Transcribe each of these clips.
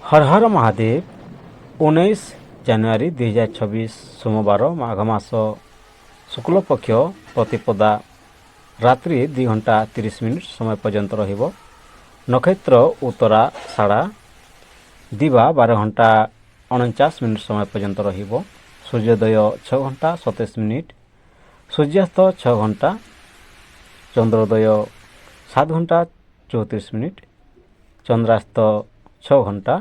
हर हर महादेव 19 ଜାନୁଆରୀ 2026 सोमवार माघ मास शुक्लपक्ष प्रतिपदा रात्रि 2 घंटा 30 मिनिट समय पर्यंत रहिब। नक्षत्र उत्तरा साड़ा दिवा 12 घंटा 49 मिनिट समय पर्यंत रहिब। सूर्योदय 6 घंटा 27 मिनिट, सूर्यास्त 6 घंटा, चंद्रोदय 7 घंटा 34 मिनिट, चंद्रास्त 6 घंटा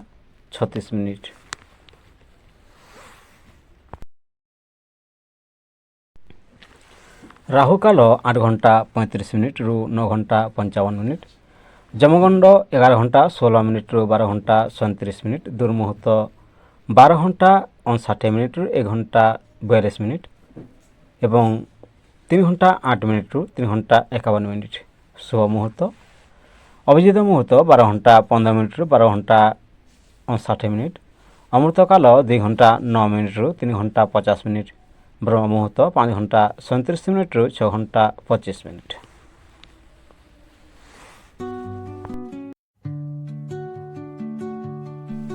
36 मिनिट। राहुकाल 8 घंटा 35 मिनिट रु 9 घंटा 55 मिनिट, जमगंड 11 घंटा 16 मिनिट रु 12 घंटा 37 मिनिट, दुर्मुहूर्त 12 घंटा 59 मिनिट रु 1 घंटा 42 मिनिट एवं 3 घंटा 8 मिनिट रु 3 घंटा 51 मिनिट। शुभ मुहूर्त अभिजित मुहूर्त 12 घंटा 15 मिनिट रु 12 घंटा 59 मिनिट, अमृतकाल 2 घंटा 9 मिनिट रु 3 घंटा 50 मिनिट, ब्रह्म मुहूर्त 5 घंटा 37 मिनिट रु 6 घंटा 25 मिनिट।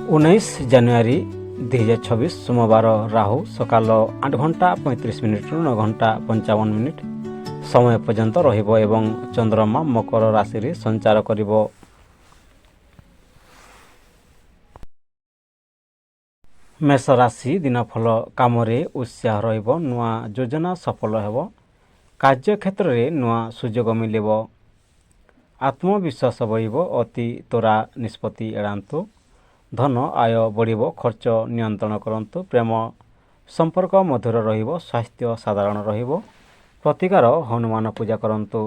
उन्नीस ଜାନୁଆରୀ 2026 सोमवार राहु सकाल 8 घंटा 35 मिनिट रु 9 घंटा 55 मिनिट समय पर्यंत रहिब एवं चंद्रमा मकर राशि रे संचार करिब। मेष राशि दिनफल काम उत्साह रहिब, नुआ योजना सफल हेब, कार्य क्षेत्र में नुआ सुजोग मिलिब, आत्मविश्वास बढ़िब, अति त्वरा निष्पत्ति एड़ांतु, धन आय बढ़िब, खर्च नियंत्रण करंतु, प्रेम संपर्क मधुर रहिब, स्वास्थ्य साधारण रहिब, प्रतिकार हनुमान पूजा करंतु।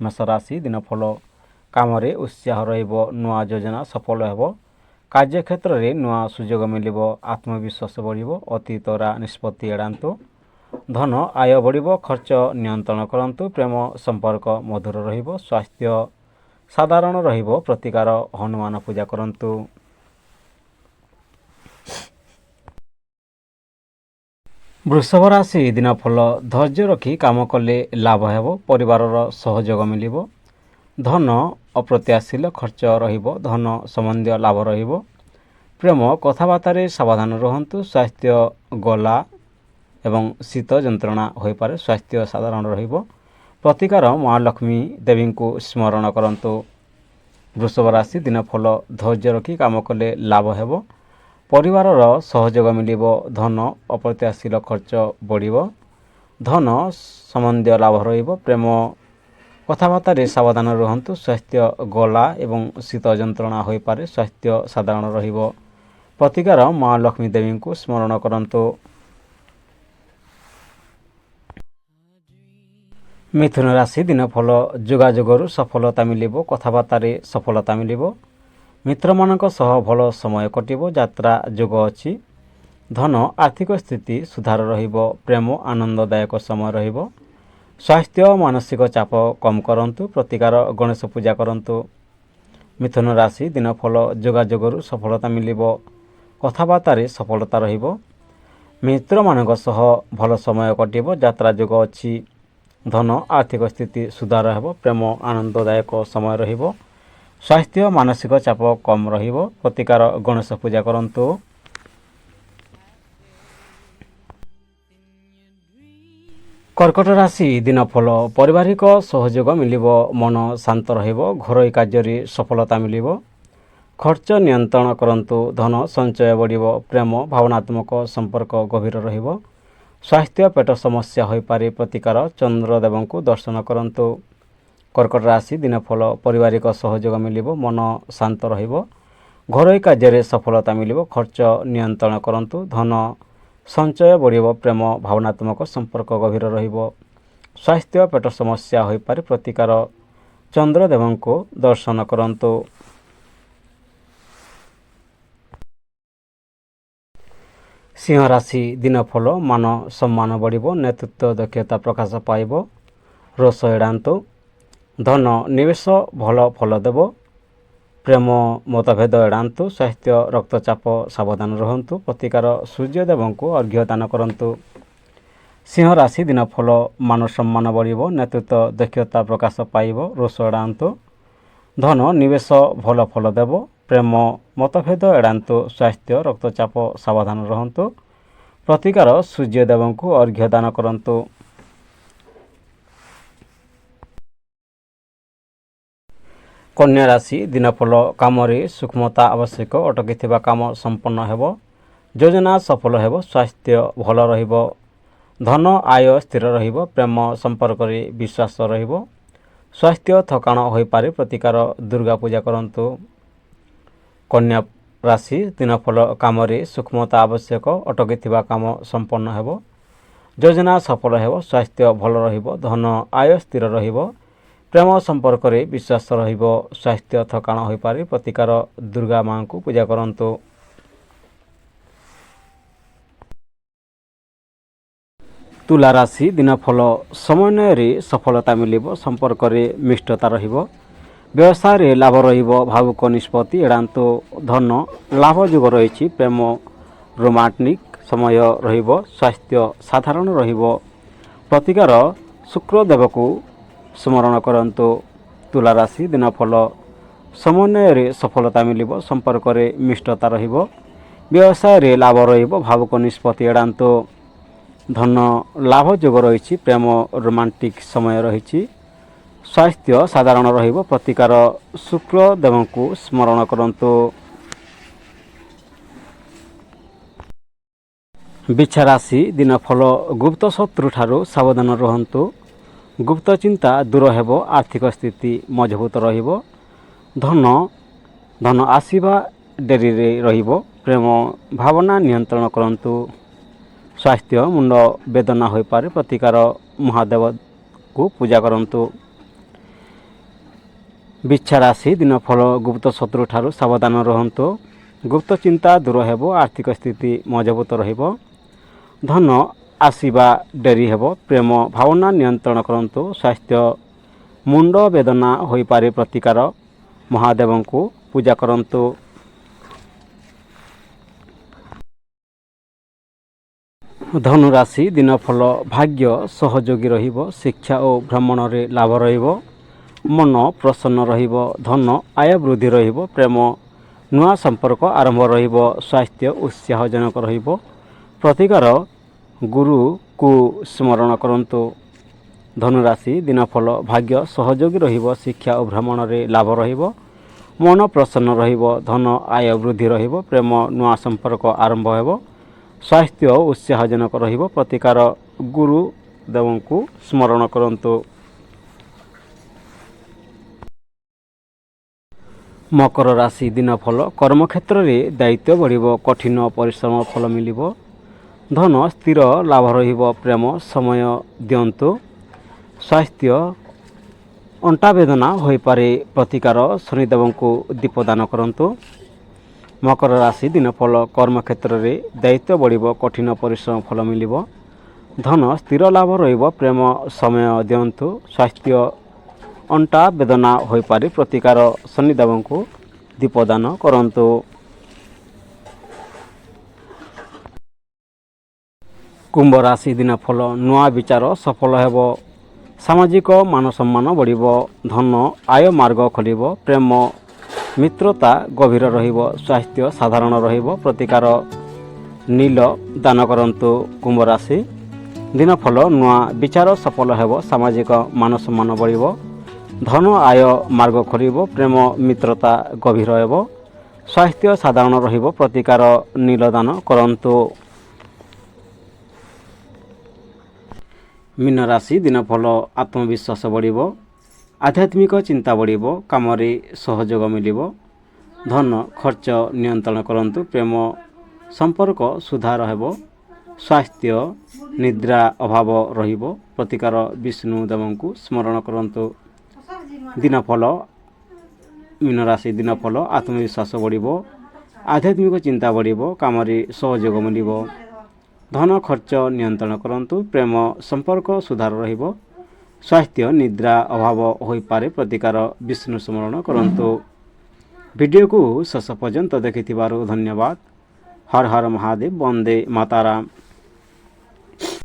मेष राशि दिनफल काम उत्साह रहिब, नुआ योजना सफल हेब, कार्य क्षेत्र में नुआ सुजोग मिलिब, आत्मविश्वास बढ़िब, अति त्वरा निष्पत्ति एड़ांतु, धन आय बढ़िब, खर्च नियंत्रण करंतु, प्रेम संपर्क मधुर रहिब, स्वास्थ्य साधारण रहिब, प्रतिकार हनुमान पूजा करंतु। वृषभ राशि दिनफल धैर्य रखी काम कले लाभ हेब, परिवारर सहयोग मिलिब, धन अप्रत्याशित खर्च रहिब, धन संबंधी लाभ रहिब, प्रेम कथबार्तारे सावधान रहंतु, स्वास्थ्य गला एवं शीत जंत्रणा होई पारे, स्वास्थ्य साधारण रहिब, प्रतिकार महालक्ष्मी देवी को स्मरण करंतु। वृषभ राशि दिनफल धैर्य रखी काम कले लाभ हेब, परिवारर सहयोग मिलिब, धन अप्रत्याशित खर्च बढ़िब, धन संबंधी लाभ रहिब, प्रेम कथबार्तारे सावधान रहंतु, स्वास्थ्य गला एवं शीत जंत्रणा होई पारे, स्वास्थ्य साधारण रहिब, प्रतिकार महालक्ष्मी देवी को स्मरण करंतु। मिथुन राशि दिनफल जोगाजोगरु सफलता मिलिब, कथबार्तारे सफलता मिलिब, मित्र मानक सह भल समय कटिब, यात्रा जोग अछि, धन आर्थिक स्थिति सुधार रहिब, प्रेम आनंददायक समय रहिब, स्वास्थ्य मानसिक चाप कम करंतु, प्रतिकार गणेश पूजा करंतु। मिथुन राशि दिनफल जोगाजोगरु सफलता मिलिब, कथबार्तारे सफलता रहिब, मित्र मानक सह भल समय कटिब, यात्रा जोग अछि, धन आर्थिक स्थिति सुधार हेब, प्रेम आनंददायक समय रहिब, स्वास्थ्य मानसिक चाप कम रहिब, प्रतिकार गणेश पूजा करंतु। कर्कट राशि दिनफल पारिवारिक सहयोग मिलिब, मन शांत रहिब, घरोई कार्य सफलता मिलिब, खर्च नियंत्रण करंतु, धन संचय बढ़िब, प्रेम भावनात्मक संपर्क गभीर रहिब, स्वास्थ्य पेट समस्या होई पारे, प्रतिकार चंद्रदेव को दर्शन करंतु। कर्कट राशि दिनफल पारिवारिक सहयोग मिलिब, मन शांत रहिब, घरोई कार्य सफलता मिलिब, खर्च नियंत्रण करंतु, धन संचय बढ़िब, प्रेम भावनात्मक संपर्क गभीर रहिब, स्वास्थ्य पेट समस्या होई पारे, प्रतिकार चंद्रदेव को दर्शन करंतु। सिंह राशि दिनफल मान सम्मान बढ़िब, नेतृत्व दक्षता प्रकाश पाइब, रोष एड़ांतु, धन निवेश भल फल देव, प्रेम मतभेद एड़ांतु, स्वास्थ्य रक्तचाप सावधान रहंतु, प्रतिकार सूर्यदेव को अर्घ्य दान करंतु। सिंह राशि दिनफल मान सम्मान बढ़िब, नेतृत्व दक्षता प्रकाश पाइब, रोष एड़ांतु, धन निवेश भल फल देव, ପ୍ରେମ ମତଭେଦ ଏଡ଼ାନ୍ତୁ। ସ୍ୱାସ୍ଥ୍ୟ ରକ୍ତଚାପ ସାବଧାନ ରହନ୍ତୁ। ପ୍ରତିକାର ସୂର୍ଯ୍ୟଦେବଙ୍କୁ ଅର୍ଘ୍ୟ ଦାନ କରନ୍ତୁ। କନ୍ୟା ରାଶି ଦିନଫଳ କାମରେ ସୂକ୍ଷ୍ମତା ଆବଶ୍ୟକ। ଅଟକିଥିବା କାମ ସମ୍ପନ୍ନ ହେବ। ଯୋଜନା ସଫଳ ହେବ। ସ୍ୱାସ୍ଥ୍ୟ ଭଲ ରହିବ। ଧନ ଆୟ ସ୍ଥିର ରହିବ। ପ୍ରେମ ସମ୍ପର୍କରେ ବିଶ୍ୱାସ ରହିବ। ସ୍ୱାସ୍ଥ୍ୟ ଥକାଣ ହୋଇପାରେ। ପ୍ରତିକାର ଦୁର୍ଗା ପୂଜା କରନ୍ତୁ। କନ୍ୟା ରାଶି ଦିନଫଳ କାମରେ ସୂକ୍ଷ୍ମତା ଆବଶ୍ୟକ। ଅଟକିଥିବା କାମ ସମ୍ପନ୍ନ ହେବ। ଯୋଜନା ସଫଳ ହେବ। ସ୍ୱାସ୍ଥ୍ୟ ଭଲ ରହିବ। ଧନ ଆୟ ସ୍ଥିର ରହିବ। ପ୍ରେମ ସମ୍ପର୍କରେ ବିଶ୍ୱାସ ରହିବ। ସ୍ୱାସ୍ଥ୍ୟ ଥକାଣ ହୋଇପାରେ। ପ୍ରତିକାର ଦୁର୍ଗା ମାଙ୍କୁ ପୂଜା କରନ୍ତୁ। ତୁଲା ରାଶି ଦିନଫଳ ସମନ୍ୱୟରେ ସଫଳତା ମିଳିବ। ସମ୍ପର୍କରେ ମିଷ୍ଟତା ରହିବ। ବ୍ୟବସାୟରେ ଲାଭ ରହିବ। ଭାବୁକ ନିଷ୍ପତ୍ତି ଏଡ଼ାନ୍ତୁ। ଧନ ଲାଭ ଯୋଗ ରହିଛି। ପ୍ରେମ ରୋମାଣ୍ଟିକ୍ ସମୟ ରହିବ। ସ୍ୱାସ୍ଥ୍ୟ ସାଧାରଣ ରହିବ। ପ୍ରତିକାର ଶୁକ୍ରଦେବକୁ ସ୍ମରଣ କରନ୍ତୁ। ତୁଲା ରାଶି ଦିନଫଳ ସମନ୍ୱୟରେ ସଫଳତା ମିଳିବ। ସମ୍ପର୍କରେ ମିଷ୍ଟତା ରହିବ। ବ୍ୟବସାୟରେ ଲାଭ ରହିବ। ଭାବୁକ ନିଷ୍ପତ୍ତି ଏଡ଼ାନ୍ତୁ। ଧନ ଲାଭ ଯୋଗ ରହିଛି। ପ୍ରେମ ରୋମାଣ୍ଟିକ୍ ସମୟ ରହିଛି। ସ୍ୱାସ୍ଥ୍ୟ ସାଧାରଣ ରହିବ। ପ୍ରତିକାର ଶୁକ୍ରଦେବଙ୍କୁ ସ୍ମରଣ କରନ୍ତୁ। ବିଛା ରାଶି ଦିନଫଳ ଗୁପ୍ତ ଶତ୍ରୁଠାରୁ ସାବଧାନ ରୁହନ୍ତୁ। ଗୁପ୍ତ ଚିନ୍ତା ଦୂର ହେବ। ଆର୍ଥିକ ସ୍ଥିତି ମଜବୁତ ରହିବ। ଧନ ଆସିବା ଡେରିରେ ରହିବ। ପ୍ରେମ ଭାବନା ନିୟନ୍ତ୍ରଣ କରନ୍ତୁ। ସ୍ୱାସ୍ଥ୍ୟ ମୁଣ୍ଡ ବେଦନା ହୋଇପାରେ। ପ୍ରତିକାର ମହାଦେବକୁ ପୂଜା କରନ୍ତୁ। ବିଛା ରାଶି ଦିନଫଳ ଗୁପ୍ତ ଶତ୍ରୁଠାରୁ ସାବଧାନ ରୁହନ୍ତୁ। ଗୁପ୍ତ ଚିନ୍ତା ଦୂର ହେବ। ଆର୍ଥିକ ସ୍ଥିତି ମଜବୁତ ରହିବ। ଧନ ଆସିବା ଡେରି ହେବ। ପ୍ରେମ ଭାବନା ନିୟନ୍ତ୍ରଣ କରନ୍ତୁ। ସ୍ୱାସ୍ଥ୍ୟ ମୁଣ୍ଡ ବେଦନା ହୋଇପାରେ। ପ୍ରତିକାର ମହାଦେବଙ୍କୁ ପୂଜା କରନ୍ତୁ। ଧନୁରାଶି ଦିନଫଳ ଭାଗ୍ୟ ସହଯୋଗୀ ରହିବ। ଶିକ୍ଷା ଓ ଭ୍ରମଣରେ ଲାଭ ରହିବ। ମନ ପ୍ରସନ୍ନ ରହିବ। ଧନ ଆୟ ବୃଦ୍ଧି ରହିବ। ପ୍ରେମ ନୂଆ ସମ୍ପର୍କ ଆରମ୍ଭ ରହିବ। ସ୍ୱାସ୍ଥ୍ୟ ଉତ୍ସାହଜନକ ରହିବ। ପ୍ରତିକାର ଗୁରୁକୁ ସ୍ମରଣ କରନ୍ତୁ। ଧନୁରାଶି ଦିନଫଳ ଭାଗ୍ୟ ସହଯୋଗୀ ରହିବ। ଶିକ୍ଷା ଓ ଭ୍ରମଣରେ ଲାଭ ରହିବ। ମନ ପ୍ରସନ୍ନ ରହିବ। ଧନ ଆୟ ବୃଦ୍ଧି ରହିବ। ପ୍ରେମ ନୂଆ ସମ୍ପର୍କ ଆରମ୍ଭ ହେବ। ସ୍ୱାସ୍ଥ୍ୟ ଉତ୍ସାହଜନକ ରହିବ। ପ୍ରତିକାର ଗୁରୁଦେବଙ୍କୁ ସ୍ମରଣ କରନ୍ତୁ। ମକର ରାଶି ଦିନଫଳ କର୍ମକ୍ଷେତ୍ରରେ ଦାୟିତ୍ୱ ବଢ଼ିବ। କଠିନ ପରିଶ୍ରମ ଫଳ ମିଳିବ। ଧନ ସ୍ଥିର ଲାଭ ରହିବ। ପ୍ରେମ ସମୟ ଦିଅନ୍ତୁ। ସ୍ୱାସ୍ଥ୍ୟ ଅଣ୍ଟା ବେଦନା ହୋଇପାରେ। ପ୍ରତିକାର ଶନିଦେବଙ୍କୁ ଦୀପଦାନ କରନ୍ତୁ। ମକର ରାଶି ଦିନଫଳ କର୍ମକ୍ଷେତ୍ରରେ ଦାୟିତ୍ୱ ବଢ଼ିବ। କଠିନ ପରିଶ୍ରମ ଫଳ ମିଳିବ। ଧନ ସ୍ଥିର ଲାଭ ରହିବ। ପ୍ରେମ ସମୟ ଦିଅନ୍ତୁ। ସ୍ୱାସ୍ଥ୍ୟ ଅଣ୍ଟା ବେଦନା ହୋଇପାରେ। ପ୍ରତିକାର ଶନିଦେବଙ୍କୁ ଦୀପଦାନ କରନ୍ତୁ। କୁମ୍ଭ ରାଶି ଦିନଫଳ ନୂଆ ବିଚାର ସଫଳ ହେବ। ସାମାଜିକ ମାନ ସମ୍ମାନ ବଢ଼ିବ। ଧନ ଆୟ ମାର୍ଗ ଖୋଲିବ। ପ୍ରେମ ମିତ୍ରତା ଗଭୀର ରହିବ। ସ୍ୱାସ୍ଥ୍ୟ ସାଧାରଣ ରହିବ। ପ୍ରତିକାର ନୀଳ ଦାନ କରନ୍ତୁ। କୁମ୍ଭ ରାଶି ଦିନଫଳ ନୂଆ ବିଚାର ସଫଳ ହେବ। ସାମାଜିକ ମାନ ସମ୍ମାନ ବଢ଼ିବ। ଧନ ଆୟ ମାର୍ଗ ଖୋଲିବ। ପ୍ରେମ ମିତ୍ରତା ଗଭୀର ହେବ। ସ୍ୱାସ୍ଥ୍ୟ ସାଧାରଣ ରହିବ। ପ୍ରତିକାର ନୀଳ ଦାନ କରନ୍ତୁ। ମୀନ ରାଶି ଦିନଫଳ ଆତ୍ମବିଶ୍ୱାସ ବଢ଼ିବ। ଆଧ୍ୟାତ୍ମିକ ଚିନ୍ତା ବଢ଼ିବ। କାମରେ ସହଯୋଗ ମିଳିବ। ଧନ ଖର୍ଚ୍ଚ ନିୟନ୍ତ୍ରଣ କରନ୍ତୁ। ପ୍ରେମ ସମ୍ପର୍କ ସୁଧାର ହେବ। ସ୍ୱାସ୍ଥ୍ୟ ନିଦ୍ରା ଅଭାବ ରହିବ। ପ୍ରତିକାର ବିଷ୍ଣୁ ଦେବଙ୍କୁ ସ୍ମରଣ କରନ୍ତୁ। ଦିନଫଳ ମୀନ ରାଶି ଦିନଫଳ ଆତ୍ମବିଶ୍ୱାସ ବଢ଼ିବ। ଆଧ୍ୟାତ୍ମିକ ଚିନ୍ତା ବଢ଼ିବ। କାମରେ ସହଯୋଗ ମିଳିବ। ଧନ ଖର୍ଚ୍ଚ ନିୟନ୍ତ୍ରଣ କରନ୍ତୁ। ପ୍ରେମ ସମ୍ପର୍କ ସୁଧାର ରହିବ। ସ୍ୱାସ୍ଥ୍ୟ ନିଦ୍ରା ଅଭାବ ହୋଇପାରେ। ପ୍ରତିକାର ବିଷ୍ଣୁ ସ୍ମରଣ କରନ୍ତୁ। ଭିଡ଼ିଓକୁ ଶେଷ ପର୍ଯ୍ୟନ୍ତ ଦେଖିଥିବାରୁ ଧନ୍ୟବାଦ। ହର ହର ମହାଦେବ। ବନ୍ଦେ ମାତାରାମ।